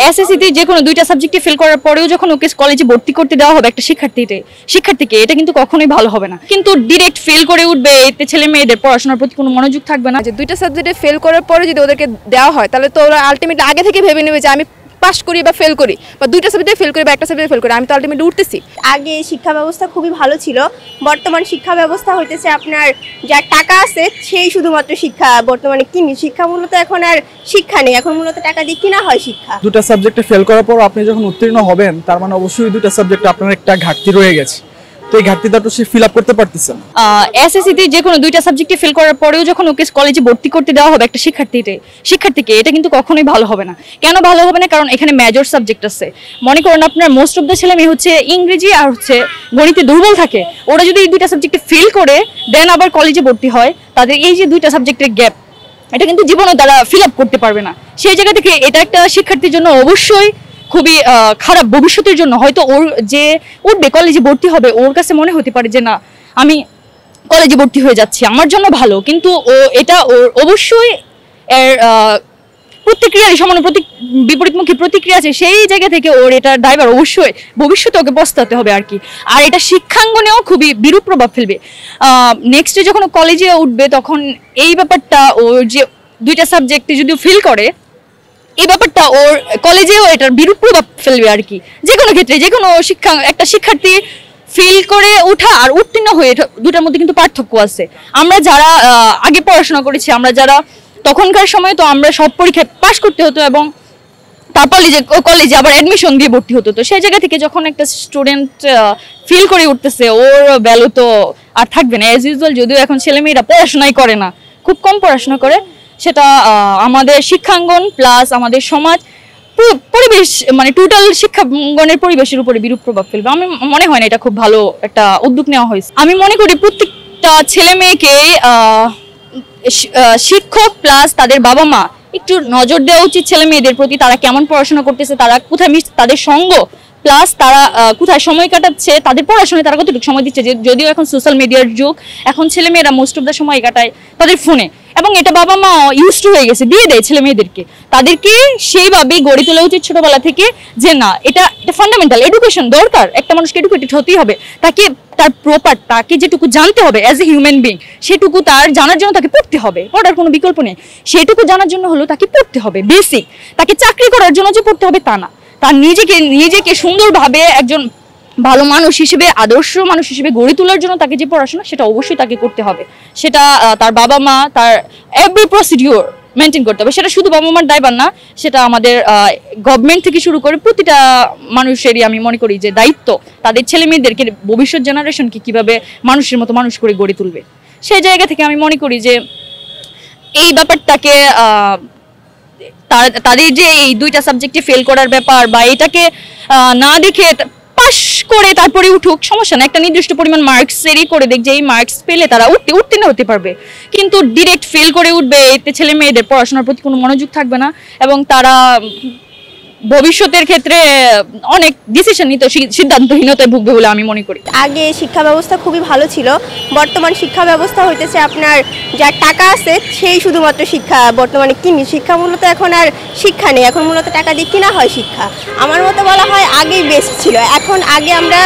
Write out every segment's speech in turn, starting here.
এসএসসিতে যে কোনো দুইটা সাবজেক্টে ফেল করার পরেও যখন ওকে কলেজে ভর্তি করতে দেওয়া হবে একটা শিক্ষার্থীকে, এটা কিন্তু কখনোই ভালো হবে না। কিন্তু ডিরেক্ট ফেল করে উঠবে, এতে ছেলে মেয়েদের পড়াশোনার প্রতি কোনো মনোযোগ থাকবে না। যে দুইটা সাবজেক্টে ফেল করার পরে যদি ওদেরকে দেওয়া হয় তাহলে তো ওরা আলটিমেটলি আগে থেকে ভেবে নেবে যে আমি পাস করি বা ফেল করি, বা দুইটা সাবজেক্টে ফেল করি বা একটা সাবজেক্টে ফেল করি, আমি তো আলটিমেটলি উঠতেছি। আগে শিক্ষা ব্যবস্থা খুবই ভালো ছিল, বর্তমান শিক্ষা ব্যবস্থা হইতেছে আপনার যার টাকা আছে সেই শুধুমাত্র শিক্ষা বর্তমানে কিনি। শিক্ষা মূলত এখন আর শিক্ষা নেই, এখন মূলত টাকা দিয়ে কিনা হয় শিক্ষা। দুটা সাবজেক্টে ফেল করার পর আপনি যখন উত্তীর্ণ হবেন তার মানে অবশ্যই দুটা সাবজেক্টে আপনার একটা ঘাটতি রয়ে গেছে, তো এই ঘাটতিটা তো সে ফিল আপ করতে পারতেছে না। এসএসসিতে যে কোনো দুইটা সাবজেক্টে ফেল করার পরেও যখন ওকে কলেজে ভর্তি করতে দেওয়া হবে একটা শিক্ষার্থীকে, এটা কিন্তু কখনোই ভালো হবে না। কেন ভালো হবে না? কারণ এখানে মেজর সাবজেক্ট আছে। মনে করেন আপনার মোস্ট অফ দ্য ছেলে মেয়ে হচ্ছে ইংরেজি আর হচ্ছে গণিতে দুর্বল থাকে, ওরা যদি এই দুইটা সাবজেক্টে ফেল করে দেন আবার কলেজে ভর্তি হয়, তাদের এই যে দুইটা সাবজেক্টের গ্যাপ, এটা কিন্তু জীবনে তারা ফিল আপ করতে পারবে না। সেই জায়গা থেকে এটা একটা শিক্ষার্থীর জন্য অবশ্যই খুবই খারাপ, ভবিষ্যতের জন্য। হয়তো ওর যে উঠবে কলেজে ভর্তি হবে, ওর কাছে মনে হতে পারে যে না আমি কলেজে ভর্তি হয়ে যাচ্ছি, আমার জন্য ভালো, কিন্তু ও এটা ওর অবশ্যই এর প্রতিক্রিয়ার সামান্য বিপরীতমুখী প্রতিক্রিয়া আছে, সেই জায়গা থেকে ওর এটা ড্রাইভার অবশ্যই ভবিষ্যতে ওকে পস্তাতে হবে আর কি। আর এটা শিক্ষাঙ্গনেও খুবই বিরূপ প্রভাব ফেলবে। নেক্সটে যখন কলেজে উঠবে তখন এই ব্যাপারটা, ওর যে দুইটা সাবজেক্টে যদি ফেল করে, এই ব্যাপারটা ওর কলেজেও এটার বিরূপ প্রভাব ফেলবে আর কি। যে কোনো ক্ষেত্রে যে কোনো একটা শিক্ষার্থী ফেল করে ওঠা আর উত্তীর্ণ হয়ে দুটার মধ্যে কিন্তু পার্থক্য আছে। আমরা যারা আগে পড়াশোনা করেছি, আমরা যারা তখনকার সময় তো আমরা সব পরীক্ষায় পাশ করতে হতো এবং তারপরে যে কলেজে আবার অ্যাডমিশন দিয়ে ভর্তি হতো। তো সেই জায়গা থেকে যখন একটা স্টুডেন্ট ফিল করে উঠতেছে, ওর ভ্যালু তো আর থাকবে না অ্যাজ ইউজুয়াল। যদিও এখন ছেলেমেয়েরা পড়াশোনাই করে না, খুব কম পড়াশোনা করে, সেটা আমাদের শিক্ষাঙ্গন প্লাস আমাদের সমাজ পরিবেশ, মানে টোটাল শিক্ষাঙ্গনের পরিবেশের উপরে বিরূপ প্রভাব ফেলবে। আমি মনে হয় না এটা খুব ভালো একটা উদ্যোগ নেওয়া হয়েছে। আমি মনে করি প্রত্যেকটা ছেলে মেয়েকে শিক্ষক প্লাস তাদের বাবা মা একটু নজর দেওয়া উচিত ছেলে মেয়েদের প্রতি। তারা কেমন পড়াশোনা করতেছে, তারা কোথায় তাদের সঙ্গ, প্লাস তারা কোথায় সময় কাটাচ্ছে, তাদের পড়াশোনায় তারা কতটুকু সময় দিচ্ছে। যদিও এখন সোশ্যাল মিডিয়ার যুগ, এখন ছেলে মেয়েরা মোস্ট অফ দ্য সময় কাটায় তাদের ফোনে, এবং এটা বাবা মা ইউজ টু হয়ে গেছে, দিয়ে দেয় ছেলে মেয়েদেরকে। তাদেরকে সেইভাবেই গড়ে তোলা উচিত ছোটবেলা থেকে যে না এটা ফান্ডামেন্টাল এডুকেশন দরকার, একটা মানুষকে এডুকেটেড হতেই হবে, তাকে তার প্রপার তাকে যেটুকু জানতে হবে অ্যাজ এ হিউম্যান বিং, সেটুকু তার জানার জন্য তাকে পড়তে হবে, পড়ার কোনো বিকল্প নেই। সেটুকু জানার জন্য হলো তাকে পড়তে হবে বেসিক। তাকে চাকরি করার জন্য যে পড়তে হবে তা না, তার নিজেকে সুন্দরভাবে একজন ভালো মানুষ হিসেবে, আদর্শ মানুষ হিসেবে গড়ে তোলার জন্য তাকে যে পড়াশোনা সেটা অবশ্যই তাকে করতে হবে। সেটা তার বাবা মা তার এভরি প্রসিডিওর মেনটেন করতে হবে। সেটা শুধু বাবা মার দায়ভার না, সেটা আমাদের গভর্নমেন্ট থেকে শুরু করে প্রতিটা মানুষেরই আমি মনে করি যে দায়িত্ব তাদের ছেলে মেয়েদেরকে ভবিষ্যৎ জেনারেশনকে কিভাবে মানুষের মতো মানুষ করে গড়ে তুলবে। সেই জায়গা থেকে আমি মনে করি যে এই ব্যাপারটাকে তাদের যে এই দুইটা সাবজেক্টে ফেল করার ব্যাপার, বা এটাকে না দেখে পাস করে তারপরে উঠুক, সমস্যা না, একটা নির্দিষ্ট পরিমাণ মার্কসেরই করে দেখ যে এই মার্কস পেলে তারা উত্তীর্ণ হতে পারবে। কিন্তু ডিরেক্ট ফেল করে উঠবে, এতে ছেলে মেয়েদের পড়াশোনার প্রতি কোনো মনোযোগ থাকবে না এবং তারা ভবিষ্যতের ক্ষেত্রে অনেক ডিসিশন নিতে সিদ্ধান্তহীনতায় ভুগবে বলে আমি মনে করি। আগে শিক্ষা ব্যবস্থা খুবই ভালো ছিল, বর্তমান শিক্ষা ব্যবস্থা হইতেছে আপনার যার টাকা আছে সেই শুধুমাত্র শিক্ষা বর্তমানে কিনি। শিক্ষা মূলত এখন আর শিক্ষা নেই, এখন মূলত টাকা দিয়ে কিনা হয় শিক্ষা। আমার মতে বলা হয় আগেই বেস্ট ছিল। এখন আগে আমরা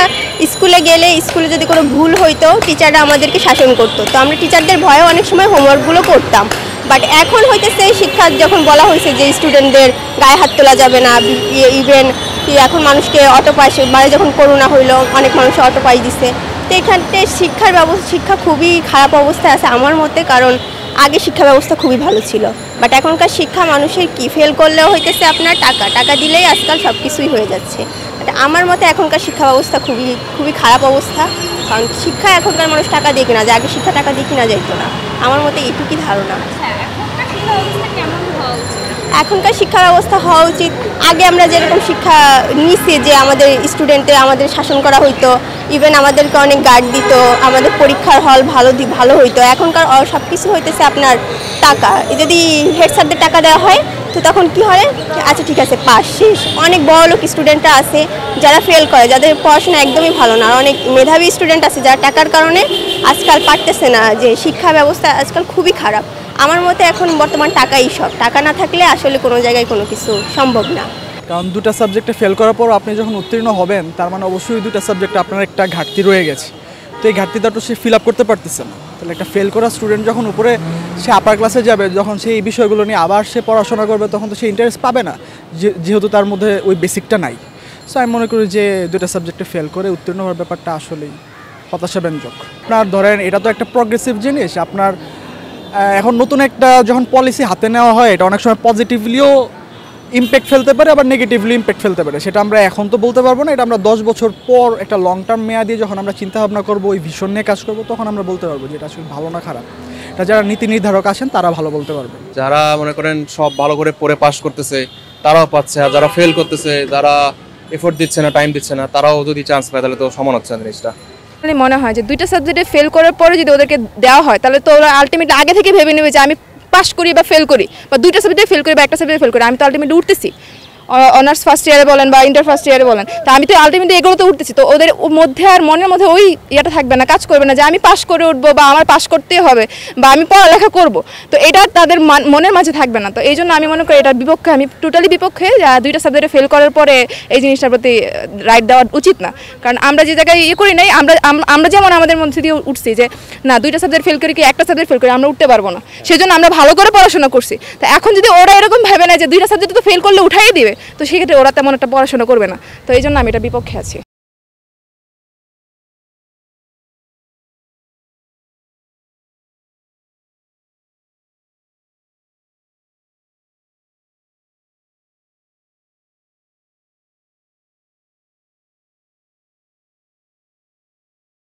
স্কুলে গেলে স্কুলে যদি কোনো ভুল হইতো টিচাররা আমাদেরকে শাসন করতো, তো আমরা টিচারদের ভয়ে অনেক সময় হোমওয়ার্কগুলো করতাম। বাট এখন হইতেছে শিক্ষা যখন বলা হয়েছে যে স্টুডেন্টদের গায়ে হাত তোলা যাবে না, ইভেন এখন মানুষকে অটো পাস, মানে যখন করোনা হইলো অনেক মানুষ অটো পাস দিচ্ছে, তো এখানে শিক্ষা খুবই খারাপ অবস্থায় আছে আমার মতে। কারণ আগে শিক্ষা ব্যবস্থা খুবই ভালো ছিল, বাট এখনকার শিক্ষা মানুষের কি ফেল করলেও হইতেছে আপনার টাকা দিলেই আজকাল সব কিছুই হয়ে যাচ্ছে। আমার মতে এখনকার শিক্ষা ব্যবস্থা খুবই খারাপ অবস্থা। কারণ শিক্ষা এখনকার মানুষ টাকা দিয়ে কিনা যায়, আগে শিক্ষা টাকা দিয়ে কিনা যেত না। আমার মতে এইটুকুই ধারণা। এখনকার শিক্ষা ব্যবস্থা হওয়া উচিত আগে আমরা যেরকম শিক্ষা নিছি, যে আমাদের স্টুডেন্টদের আমাদের শাসন করা হইতো, ইভেন আমাদেরকে অনেক গার্ড দিত, আমাদের পরীক্ষার হল ভালো হইতো। এখনকার সব কিছু হইতেছে আপনার টাকা। যদি হেড স্যারদের টাকা দেওয়া হয় তো তখন কি হয়, আচ্ছা ঠিক আছে পাস শেষ। অনেক বড় লোক স্টুডেন্টরা আছে যারা ফেল করে, যাদের পড়াশোনা একদমই ভালো না, আর অনেক মেধাবী স্টুডেন্ট আছে যারা টাকার কারণে আজকাল পারতেছে না। যে শিক্ষা ব্যবস্থা আজকাল খুবই খারাপ আমার মতে। এখন বর্তমান টাকাই সব, টাকা না থাকলে আসলে কোনো জায়গায় কোনো কিছু সম্ভব না। কারণ দুটো সাবজেক্টে ফেল করার পর আপনি যখন উত্তীর্ণ হবেন তার মানে অবশ্যই দুটো সাবজেক্টে আপনার একটা ঘাটতি রয়ে গেছে। তো এই ঘাটতিটা তো সে ফিল আপ করতে পারতেছে না। তাহলে একটা ফেল করা স্টুডেন্ট যখন উপরে সে আপার ক্লাসে যাবে, যখন সে এই বিষয়গুলো নিয়ে আবার সে পড়াশোনা করবে, তখন তো সে ইন্টারেস্ট পাবে না, যেহেতু তার মধ্যে ওই বেসিকটা নাই। সো আমি মনে করি যে দুটো সাবজেক্টে ফেল করে উত্তীর্ণ হওয়ার ব্যাপারটা আসলেই হতাশাব্যঞ্জক। আপনার ধরেন এটা তো একটা প্রগ্রেসিভ জিনিস, আপনার এখন নতুন একটা যখন পলিসি হাতে নেওয়া হয় এটা অনেক সময় পজিটিভলিও ইম্প্যাক্ট ফেলতে পারে, আবার নেগেটিভলি ইম্প্যাক্ট ফেলতে পারে। সেটা আমরা এখন তো বলতে পারবো না, এটা আমরা 10 বছর পর একটা লং টার্ম মেয়াদি যখন আমরা চিন্তা ভাবনা করবো, ওই ভিশন নিয়ে কাজ করবো, তখন আমরা বলতে পারবো যে এটা আসলে ভালো না খারাপ। এটা যারা নীতি নির্ধারক আছেন তারা ভালো বলতে পারবে। যারা মনে করেন সব ভালো করে পড়ে পাস করতেছে তারাও পাচ্ছে, আর যারা ফেল করতেছে, যারা এফোর্ট দিচ্ছে না, টাইম দিচ্ছে না, তারাও যদি চান্স পায় তাহলে তো সমান হচ্ছে না জিনিসটা। মনে হয় যে দুইটা সাবজেক্টে ফেল করার পরে যদি ওদেরকে দেওয়া হয় তাহলে তো ওরা আলটিমেটলি আগে থেকে ভেবে নেবে যে আমি পাস করি বা ফেল করি, বা দুইটা সাবজেক্টে ফেল করি বা একটা সাবজেক্টে ফেল করি, আমি তো আলটিমেটলি উঠতেছি। অনার্স ফার্স্ট ইয়ারে বলেন বা ইন্টার ফার্স্ট ইয়ারে বলেন, তা আমি তো আলটিমেটলি এগুলো তো উঠতেছি। তো ওদের মধ্যে আর মনের মধ্যে ওই ইয়েটা থাকবে না, কাজ করবে না যে আমি পাস করে উঠবো বা আমার পাস করতেই হবে বা আমি পড়ালেখা করব। তো এটা তাদের মনের মাঝে থাকবে না। তো এই জন্য আমি মনে করি এটার বিপক্ষে, আমি টোটালি বিপক্ষে দুইটা সাবজেক্টে ফেল করার পরে এই জিনিসটার প্রতি রাইট দেওয়া উচিত না। কারণ আমরা যে জায়গায় ইয়ে করি নাই, আমরা যেমন আমাদের মধ্যে দিয়ে উঠছি যে না দুইটা সাবজেক্ট ফেল করি কি একটা সাবজেক্ট ফেল করি, আমরা উঠতে পারবো না, সেজন্য আমরা ভালো করে পড়াশোনা করছি। তো এখন যদি ওরা এরকম ভেবে নেয় যে দুইটা সাবজেক্ট তো ফেল করলে উঠাই দিবে, তো সেক্ষেত্রে ওরা তেমন একটা পড়াশোনা করবে না। তো এই জন্য আমি এটা বিপক্ষে আছি।